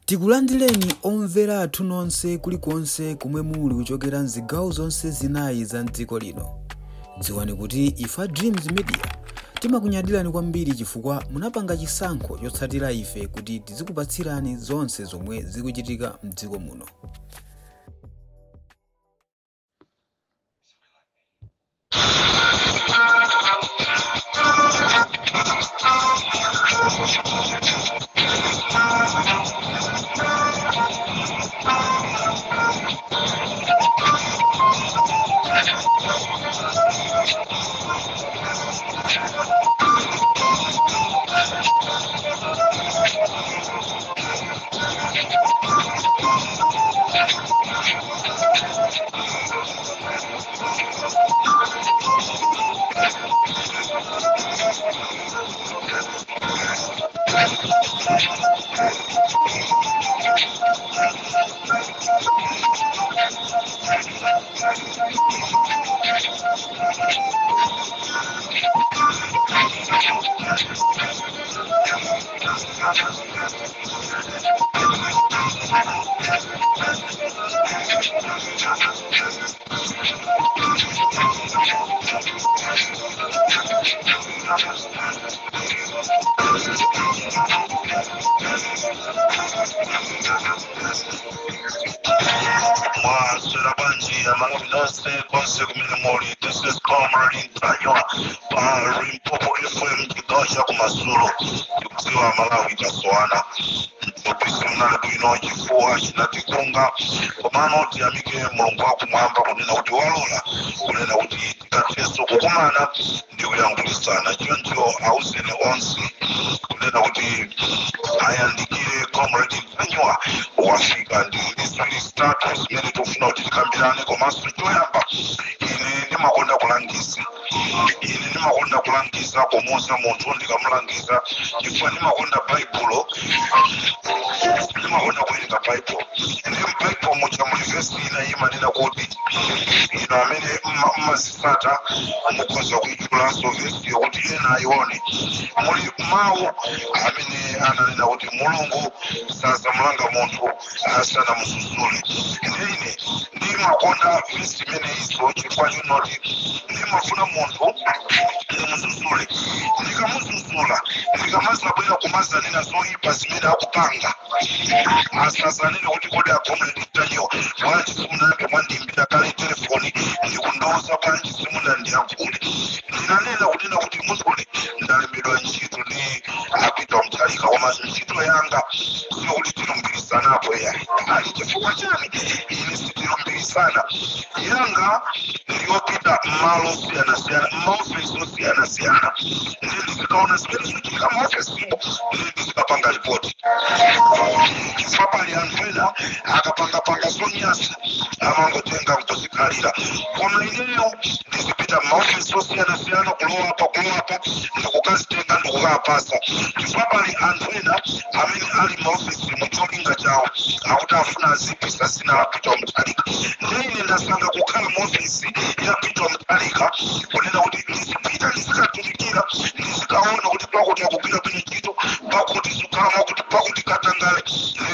Tikulandireni omvera athu nonse kulikonse kumwe muli kuchokera mzigawo zonse zinayi za mdziko lino. Dziwani kuti ifa Dreams Media timakunyadirani kwambiri chifukwa munapanga chisankho chotsatira ife kuti tizikupatsirani zonse zomwe zikuchitika mdziko muno. This is Comrade Tayo, Rimpopo FM, Kidosha Kumasuro, Yukiwa Malawi Kaswana, Tupisuna Duino Jifua, Shinatikunga, Komano Tiamike, Mongwa Kumamba, Unina Utiwalola, Unina Uti, Kateso Kukumana, Ndiwangulistana, Junjo, Ausene Onsi, Unina Uti, Ayandikire, Comrade Tayo, Washika, and this really starts many to know the Kambirane, Komasu Joyamba. Makonda kulangisa ini makonda kulangisa komosa muntu ndikamulangisa chifukwa ni makonda Bible ni makonda kuwerenga Bible ndi Bible mucha mulivesi ina imanena kuti ino amene masifata mukoza kuichula so vesi yokuti ena ayione muli mawu amene ananena kuti mulungu sasa mulanga muntu asana musuzule ine ndi makonda vesi imene iso chifukwa chinoti ndimafuna muntu ndimuzuzule ndikamuzuzula ndikamazabwera kumazanena zoyipa zimene akupanga asazanene kuti kodi Comrade Tayo bwanji simunange mwandimbira kale telefoni ndikundoza bwanji simunandiyankhule ndinanena kunena kuti muzule ndalemedwa ntchito ndi Peter Mutharika koma ntchito yanga siyokuti tilumbirisanapo yayi ali chifukwa chani ine sitilumbirisana yanga ndiyopita malo siyana maofisi osiyana ndizikaona zimene zikuchitika maofisimo ndizikapanga ripoti chifukwa pali anthu ena akapangapanga zonyasa amangotenga kutozikalira koma ineyo ndizipita maofisi osiyana kulowa apa ndikukazitenga ndikukapasa chifukwa pali anthu ena amene ali maofisi mucholinga chawo akuti afuna azipisa zina la Peter Mutharika ndine ndasanga kukhala maofisi ya Peter Mutharika kunena kuti ndizipita ndizikatumikira ndizikaona kuti pakuti akugwira bwino ntchito pakuti zukama kuti pakuti katangale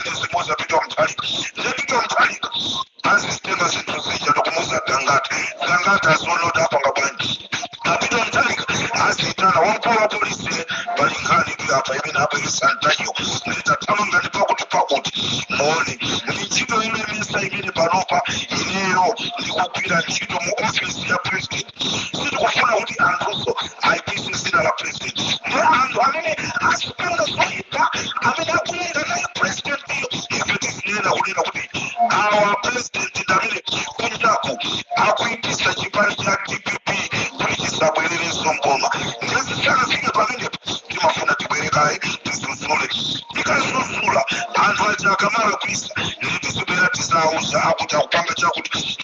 ndizimoza Peter Mutharika Peter Mutharika azitenga zinthu zija ndokumuza Gangati azonoda apanga bwanji Peter Mutharika azitana wamkulu wa polisi pali nkhani ndi apa imene apelesa Tayo nditathamanga ndi pakuti mone ntchito imene imene panopa ineyo ndikugwira ntchito mu ofisi ya president sitikufuna kuti anthuso ayipise zina la president ndi anthu amene asipanga zoyipa amene akuyenga naye president iyo ife tizinena kunena kuti awa president ndamene kunjaku akuyipisa chipani cha DPP kuti chisabwererenso mboma ndizisakafika pamenepo timafuna tibwerekaye tizuzule tikazuzula anthu aja akamala kuisa ndizibera tizauza akuti akupanga chakuti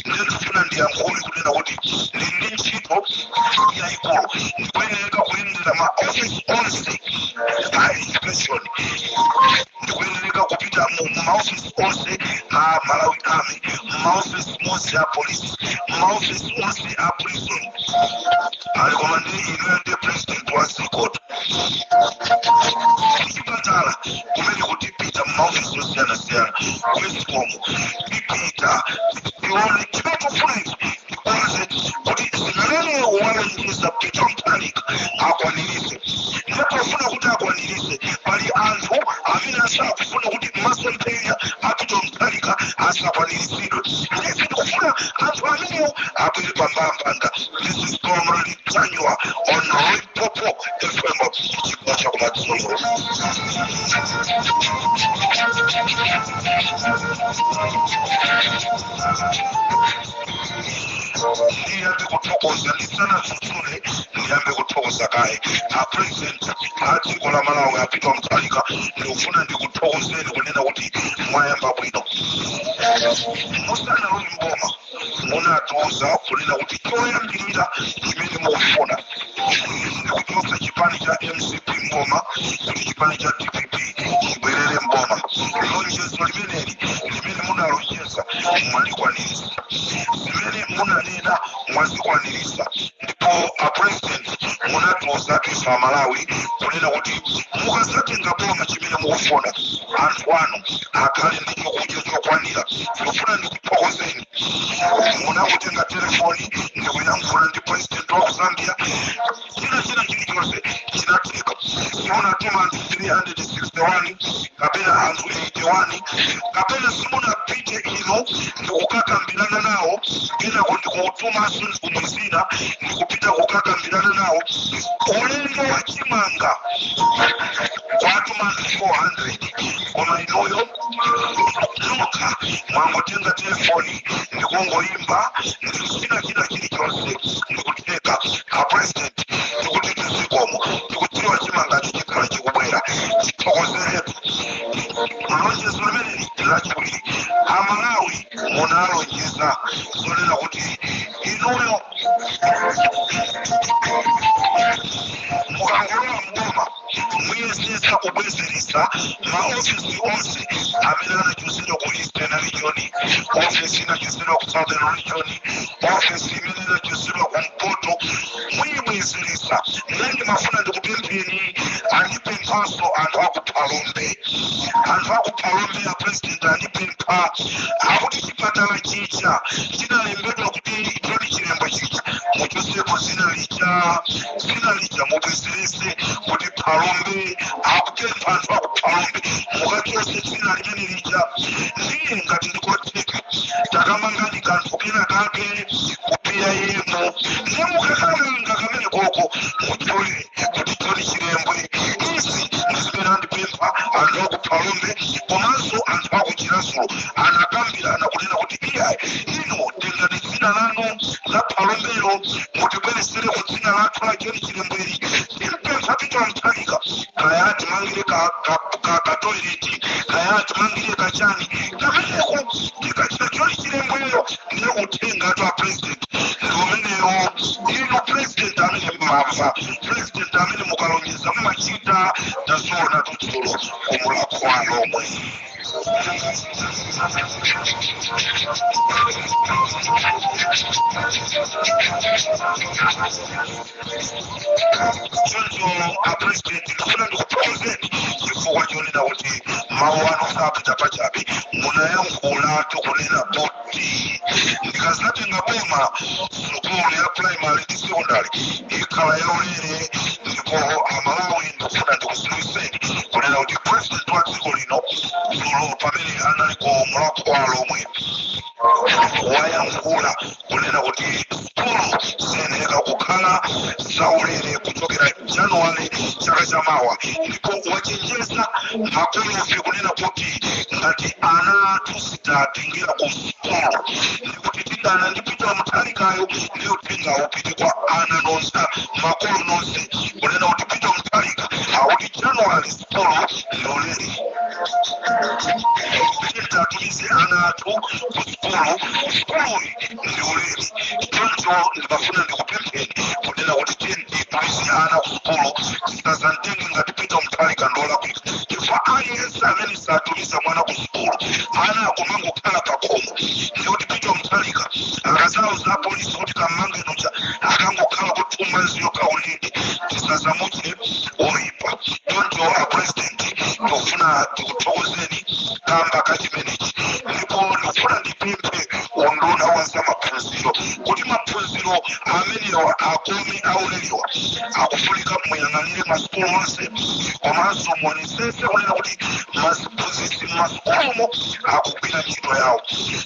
ndizifuna ndiyankhule kunena kuti ndi ntchito yayikulu ndikuyeneka kuyendera ma office onse a education ndikuyeneka kupita mu maoffice onse a Malawi Army maoffice onse a police maoffice onse a prison alikomande ino ndi president wa Sikot chipatala kumene ndikutipita maofisi osiyana-siyana kwesikomo tipita tione chimatofuna ndikuze kuti zimene walengeza Peter Mutharika akwanirise ndipofuna kuti akwanirise pali anthu amene asakufuna kuti masomphenya a Peter Mutharika asakwaniritsidwe ndife ndikufuna anthu amenewo abwere pambambanga. This is Comrade Tanywa on Limpopo FM chikwa cha kumadzulo. Ndiyambe kuthokoza ndisana Zudzule ndiyambe kuthokoza kaye President adziko la Malawi a Peter Mutharika ndikufuna ndikuthokozeni kunena kuti mwayamba bwino. Musana Mboma munatiuza kunena kuti choyambirira chimene mukufuna ndikuchotsa chipani cha MCP Mboma kuti chipani cha DPP chibwerere Mboma. Lonjezo limeneli limene munalonjeza mwalikwanirisa, limene munanena mwazikwanirisa, ndipo President munatiuza tisa Malawi kunena kuti mukasatenga boma chimene mukufuna anthu anu akhale ndi chakudya chokwanira. Ndikufuna ndikuthokozeni munakutenga telefoni ndikuyankhula ndi President wa Zambia china chilichonse chinatheka. Simunatuma anthu 361 kapena anthu 81 kapena simunapite ino ndikukakambirana nawo kenako ndikutumanso ndikumwizina ndikupita kukakambirana nawo. Ulendo wa chimanga kwatuma 400 koma inoyo nuka mwangotenga telefoni ndikungoimba ndikusina chilichonse ndikuteka President ndikuti tizikomo ndikudziwa chimangacho chikhala chikubwera chithokozeretu. Lonjezo limeneli lachiwiri Amalawi munalonjeza zonena kuti inuyo mukangolowa Mboma muyesesa kubwezeresa maofisi onse amene anachusidwa ku Eastern Region, ofisi inachusidwa ku Southern Region, ofisi imene inachusidwa ku Mpoto muyibwezeresa. Nenge mafuna ndikupempheni andipemphaso anthu akuphalombe. Anthu akuphalombe ya President andipempha akuti chipatala chicha chinalembedwa kuti choni chilembo chicha muchosepo zina licha mubwezerese kuti Phalombe akupempha anthu akuphalombe mukachose zina limene licha. Ndiye ngati ndikotheka takamangani kanthu kena kake kupiya yemo nemukakalenga kamene koko muchole kuti choni chilembwe. Izi ndizimene andipempha anthu akuphalombe komanso anthu akuchirasulo anakambirana kunena kuti iya ino tengani dzina lanu la Phalombero mutibweresere ku dzina lathu la choni chilembweri. Timpempha Peter Mutharika kaya atimangire ka toileti kaya atimangire kachani kameneko tikachita choni chilembweyo ndikutenga tu President ndiumeneyo. Ino President amene mmamva, President amene mukalonjeza mmachita tazoona tutulo kumulakwalo omwe. Choncho President ndikufuna ndikuthokozeni chifukwa chonena kuti mawu anu sapita pachabe munayankhula tikunena kuti ndikazatenga boma sukulu ya primary ndi secondary ikhala yaulere ndipo Amalawi ndikufuna ndikuziwiseni kunena kuti President wa dziko lino dzulo pamene anali ku Mulakwalo omwe wayankhula kunena kuti sukulu ziyenera kukhala zaulere kuchokera January chaka chamawa, ndipo wachenjeza makolofi kunena kuti ngati ana tusitatingira ku sukulu ndikuti tidana ndi Peter Mutharikayo ndiyo tinga upite kwa ana nonse makolo nonse kunena kuti Peter Mutharika akuti January sukulu yaulere. Tatumize ana atu ku sukulu ndiulere. Choncho ndikafuna ndikupempheni kunena kuti titumize ana ku sukulu tisazantenge ngati Peter Mutharika ndola kuika. Chifukwa aliyense amene satumiza mwana ku sukulu ana akumangokhala pakhomo ndikuti Peter Mutharika akazauza polisi kuti kamange nocha akangokhala kuthuma nziyo kaulinde tisazamuche oipa. Choncho a president tofuna tikuthokozeni kamba kachimenechi ndipo ndifuna ndipemphe unduna wa zamaphunziro kuti maphunziro amenewa akome auleliwa akufunika muyang'anire masukulu onse komanso muonesese kunena kuti maphunzitsi m'masukulumo akugwira ntchito yawo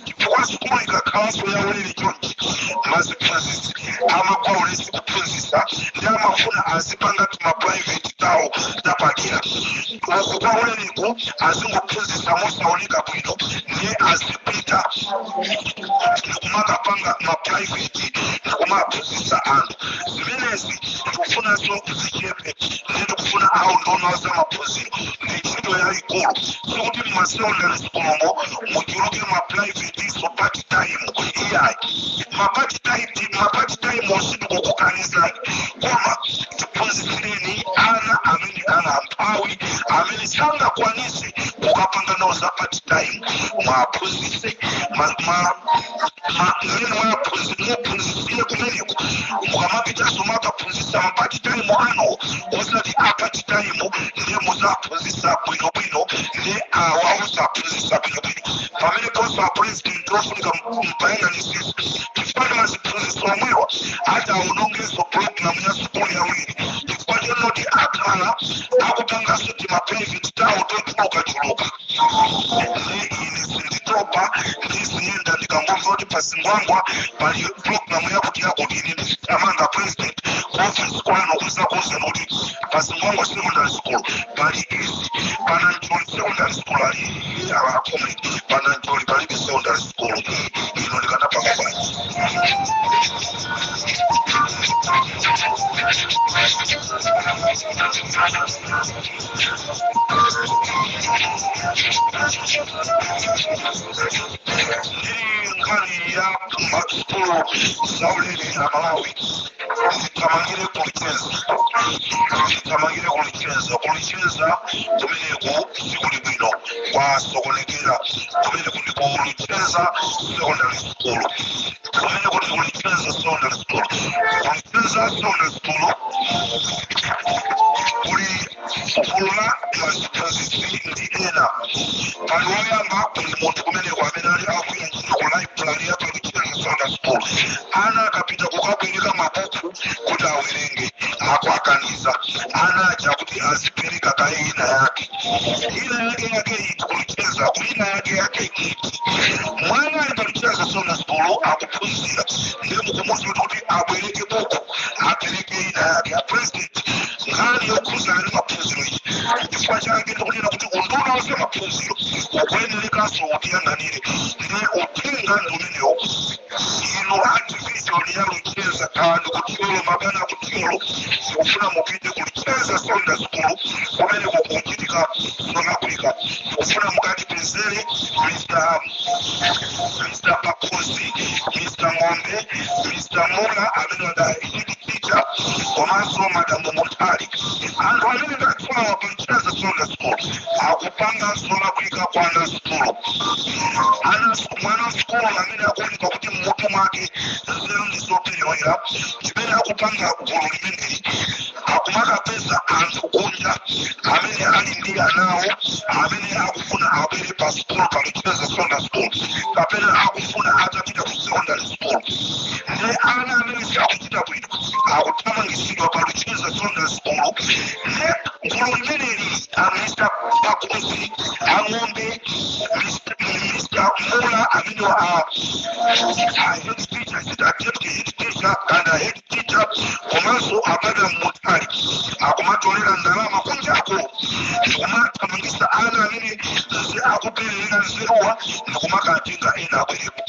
chifukwa sukulu ikakhalanso yaulere chonchi maphunzitsi amagwa ulesi kuphunzitsa ndi amafuna azipanga timaprivate tawo tapadera uku kwa uleriku azingophunzitsa mosaoneka bwino ndiye azipita ndikumakapanga maprivate ndikumaphunzitsa anthu zimenezi tikufunanso zichepe ndiye tikufuna awo nduna zamaphunziro ndi ntchito yayikulu sikuti mmasecondary schoolmo muchuluke maprivate so part time iyayi mapart time ositikukukanizani koma tiphunzitsireni ana amene ana amphawi amene sangakwanise kukapanga nawo za part time mwaphunzitse mmene muphunzitsire kumeneko mukamapitaso makaphunzitsa mapart time ano osati apart time ndiye muzaphunzitsa bwinobwino ndiye awauzaphunzitsa bwinobwino pamene ponso apresident ofunika mpayang'anisisa chifukwa maziphunzitsa omwewa ati aunongeso programu ya sukulu yawiri chifukwa chenoti akhala akupangaso timaprivate tawo tochulukachuluka ine sinditopa ndiziyenda ndikangomva kuti pasingwangwa pali programu yakuti ine ndisitamanga president kuofisi kwano kusakuza kuti pasingwangwa secondary school pali isi pananjoli secondary school ali akomwe pananjoli palibe secondary school ino ndikanapanga bwanji ngani ya masukulu zaulere na Malawi zitamangire kulicheza kumeneko sikuli bwino kwasokonekera kumeneko ndikulicheza secondary school kumeneko ndikulicheza secondary school kulicheza secondary school kuli kufulula maziphunzitsi ndi ena pali woyamba kuli munthu kumeneko amene ali akuyira ntchito ku library yapakucheza secondary school ana akapita kukabwereka mabuku kuti awerenge akuakaniza ana aja kuti azipereka kaina yake iti kulicheza kuina yake iti mwana ali palicheza secondary school akuphunzira ndiye mukumuti kuti abwereke buku apereke ina yake a president ngani yokuza ali maphunziro ichi chifukwa chake ndikunena kuti unduna wose maphunziro ukwenelekaso utiyang'anire ndiye utenga ndumenewo ino activision yalucheza kandi kutiyolo mabana kutiyolo sikufuna mupite kulicheza secondary school kumene kukuchitika South Africa ufuna mukati pezere Mr. Pakosi Mr. Ngombe Mr. Mola amene wada teacher komanso Madam Mutali anthu amene ndakufuna wakulicheza secondary school akupanga South Africa kwana school mwana school amene akuoneka kuti mmutu mwake zero ndizoperewera chimene akupanga gulu limeneli akumaka pesa anthu kunja amene ali ndi anawo amene akufuna abwere pa school palicheza secondary school kapena akufuna atapita ku secondary school ndi ana amene sakuchita bwino akutamangisidwa palicheza secondary school ndi gulu limeneli Mr. Pakosi Ang'ombe Mr. Mola amene wa head teacher head teacher and head teacher komanso Madam Mutali akumatolera ndalama kunjako ndikumatamangisa ana amene akuperera nzeruwa ndikumakatenga ena abwerepo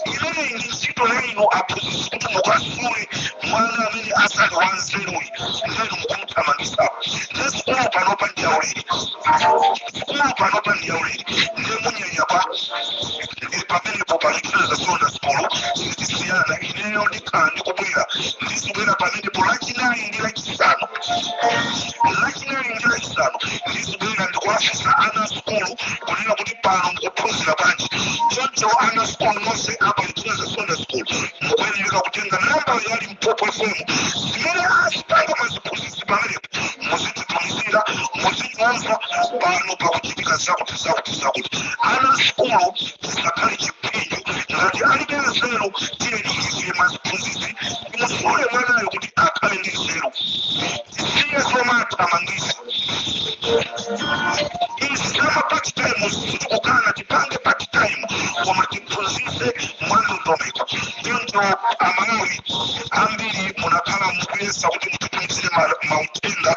imene ndi ntchito yaino aphunzitsi kuti mukasule mwana amene asali wanzeruyi nzeru mukumutamangisa ndi sikulu panopa ndiyaulere ndiye munyanyapa pamenepo palicheza secondary school sitisiyana ineyo ndikandi kubwera ndizibwera pamenepo lachinayi ndi lachisanu ndizibwera ndikuafisa ana sukulu kunena kuti pano mukuphunzira bwanji choncho ana sukulu nonse apalicheza secondary school mukuyenera kutenga namba yali Mpopo FM zimene azipanga maziphunzitsi pamenepo muzititumizira pano pakuchitika zakuti ana skulu tisakale chipinjo ngati alibe nzeru tiyeni ife maziphunzitsi timusule mwanayo kuti akhale ndi nzeru tisiye zomathamangisa izi zamapati time sitikukana tipange pati time koma tiphunzitse mwandondomeko ndinto amalawi ambiri munakhala mukuyesa kuti mutitumizire mautenda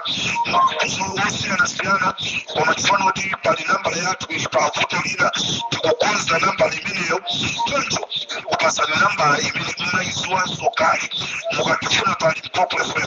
osiyanasiyana koma tifana kuti pali nambala yathu ili pavuto lina tikukonza nambala imeneyo choncho tikupasana nambala imene mmayiziwanso kale mukatifuna pali Mpopo FM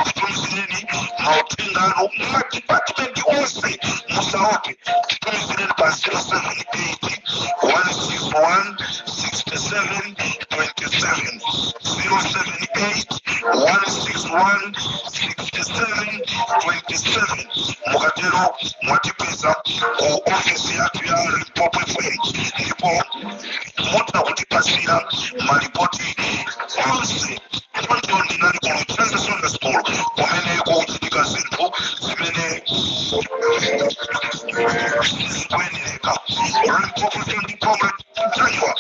titumizireni mautenda anu madipatimenti onse musaope titumizireni pa 078 161 67 27 078 161 67 27 mukatero mwatipeza ku ofisi yathu ya Mpopo FM ndipo mutha kutipasira maripoti onse choncho ndinali kuno Chance Sunday School kumene kuchitika zinthu zimene zikuyenera Mpopo FM ndipo mtanywa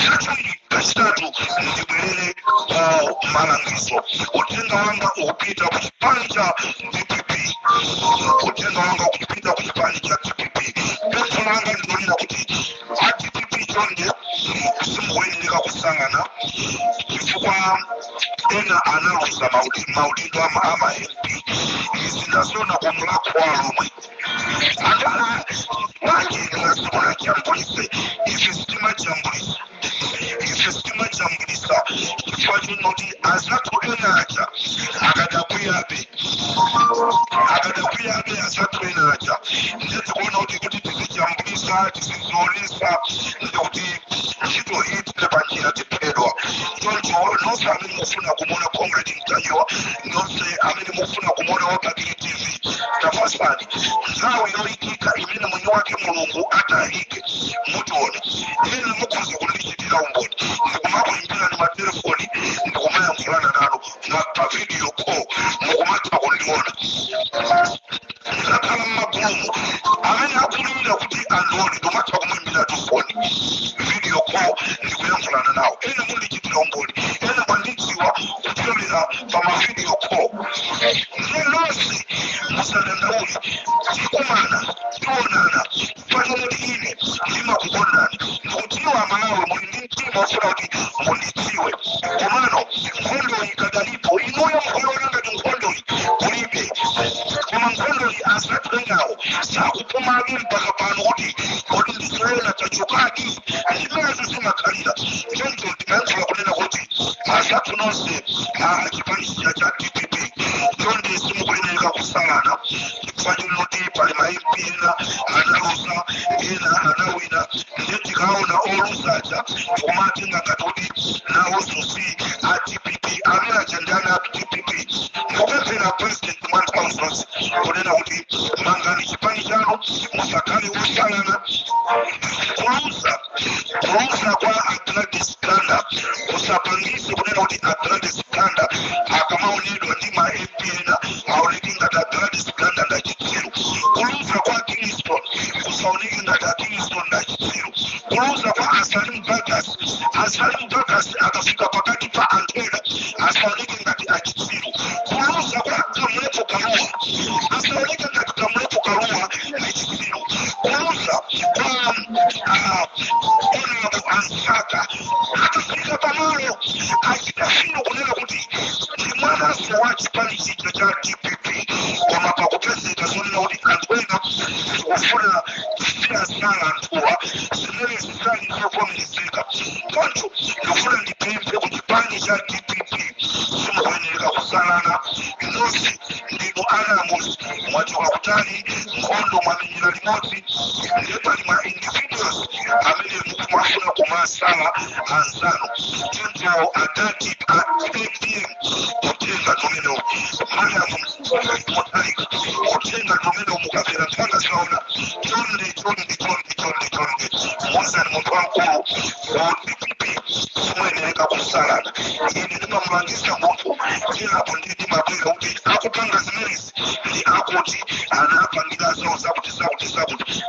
chachiwiri kachitatu ndibwerere ku malangizo utenga wanga ukupita ku chipani cha DPP utenga wanga ukupita ku chipani cha DPP pesa langa ndinolina kuti DPP chonde simukuyenera kusangana chifukwa ena analuza maudindo ama MP izi nazona kumulakwalo omwe ata wange nasibona kyambulise ife sitima kyambulisa chifukwa chinoti azatu enaja akadakuyabe azatu enaja ndetikuona kuti tizikyambulisa tizizolesa ndekuti ntchito iyi tile panjira tipedwa choncho nonse amene mufuna kumona Comrade Mtanywa nonse amene mufuna kumona Wabagiri TV tafasani nthawi yoyikika imene mwini wake Mulungu atayike mutione ena mukhoza kundichitira umboni ndikumakuimbira ndi matelefoni ndikumayankhulana nanu pa video call mukumatha kundiona ndakhala mmagulumu amene akulira kuti andione ndomatha kumuimbira tifoni video call ndikuyankhulana nawo ena mundichitira umboni ena mwandidziwa kupyolera pa mavideo call nonse musadandaule tikumana tionana pachomoti ine ndimakukondani ndikutiwa amalawi muli ndi mtima ofuna kuti mundidziwe komano nkhondoyi kadalipo inuyo mukuyona ngati nkhondoyi kulibe koma nkhondoyi asatwengawo sakupumake mpaka pano kuti ndizoona tachokaki zimenezo zimakhalira choncho ndinayankhula kunena kuti asathu nonse chipani cha DPP chonde simukuyenera kusalana chifukwa chinoti pali ma MP ena analuza ena anawina ndetikaona oluzaja tikumatenga ngati kuti nawonso si a DPP amene achandana a DPP ndikupemphera President Mwanza kunena kuti mangani chipani chanu musakhale osalana kuluza kwa Gladys Ganda kusapangise kunena kuti Gladys Ganda akamaonedwa ndi ma MP ena aoneke ngati Gladys Ganda ndachitsiru kuluza kwa Kingston kusaoneke ngati Kingston ndachitsiru kuluza kwa Asalim Bagas akafika pakati pa antena asaoneke ngati achitsiru kuluza kwa Kamlepo Kalua asaoneke ngati Kamlepo Kalua ndachitsiru kuluza kwa Honorable Ansaka akafika pamalo achitafino kunena kuti ndi mwanaso wa chipani chicha cha DPP koma pakupezeka zonena kuti anthu ena tikufuna siyasala anthuwa zimene zisali zovomerezeka choncho ndikufuna ndipemphe ku chipani cha DPP simukuyenera kusalana nonse ndinu anamusi mwachoka kutali nkhondo mwamenyera limodzi ndiye pali ma individuals amene mukumafuna kumasala anzanu choncho atati a APM kutenga nomeno Mariam mutalika kutenga domene umukavera ntanga zaona chonde mwazani muntu wankulu pipi kumwenereka kusalana ine ndimamulangisa muntu ilapo ndimabwera kuti akupanga zimenezi ndi akuti anapangira zawo zakuti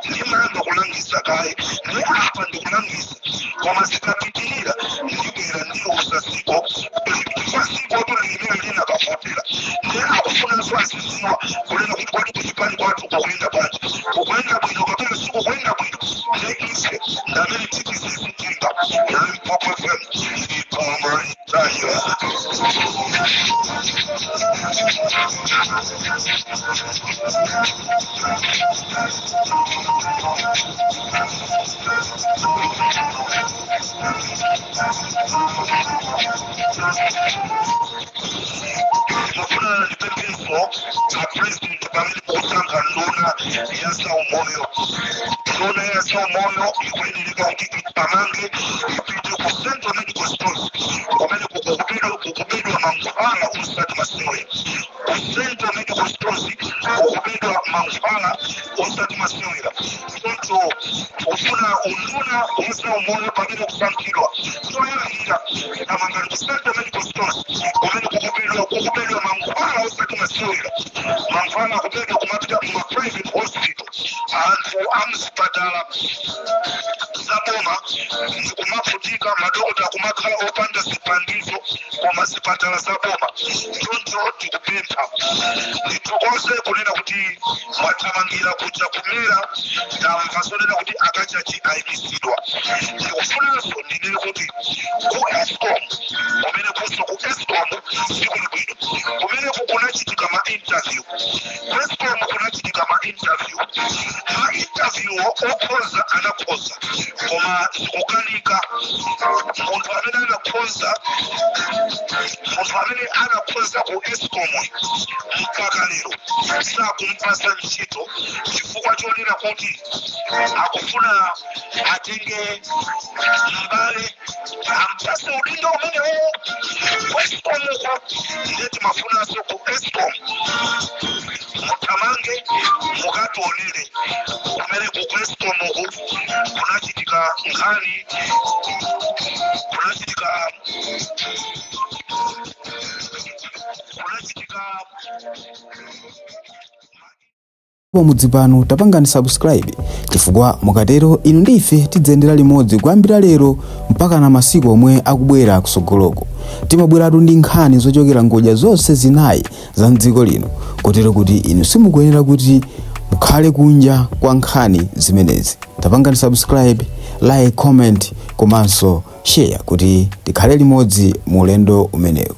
ndimanga kulangisa kaye ndi apa ndikulangisa koma zikapitirira ndibwera ndiyo usasiko fasiko tunalimira lina kafotera ndi akufuna zwasiziwa kulena kuti kwati kuchipani kwatu kukwenda bwanji kukwenda bwino kapena siku kwenda bwino ndekise ndamene tikisizitinga Limpopo FM ipamra itayo Mufuna nipepeso a president Pamela Kusanga Luna yasa umoyo ikweneleka kuti pamange ipite ku Central Medical Stores kumene kukubedwa mankhwala osati masiyoya ku Central Medical Stores kukubedwa mankhwala osati masiyoya sonto ufuna unduna yasa umoyo pamene kusankhidwa soyalira amangani ku Central Medical Stores kumene kukubedwa mankhwala osati masiyoya mankhwala kubedwa kumapita mu private hospital anthu amzipatala zaboma ndikumafutika madokota kumakhala opanda zipangizo koma zipatala zaboma choncho tikupempha ndithokoze kunena kuti mwathamangira kuja kumera ndamva zonena kuti akachachi ayimitsidwa ndikufunanso ndinene kuti ku Eskom kumene kunso ku Eskom sikuli bwino kumene kunachitika ma-interview ku Eskom kunachitika ma-interview okhoza anakhoza koma zikukanika muntu amene anakhoza ku Eskom mpaka lero sakumpasa ntchito chifukwa chonena kuti akufuna atenge mbale ampase udindo umenewo ku Eskom uko ndeti mafunanso ku Eskom mutamange mukationere kumene ku Eskom uku kunachitika nkhani Mudzi pano tapangani subscribe chifukwa mukatero inu ndife tidzendera limodzi kuyambira lero mpaka na masiku omwe akubwera kusogoloko timabweratu ndi nkhani zochokera ngodya zonse zinayi za mdziko lino kotero kuti inu simukuyenera kuti mukhale kunja kwa nkhani zimenezi tapangani subscribe like comment komanso share kuti tikhale limodzi mu ulendo umenewu.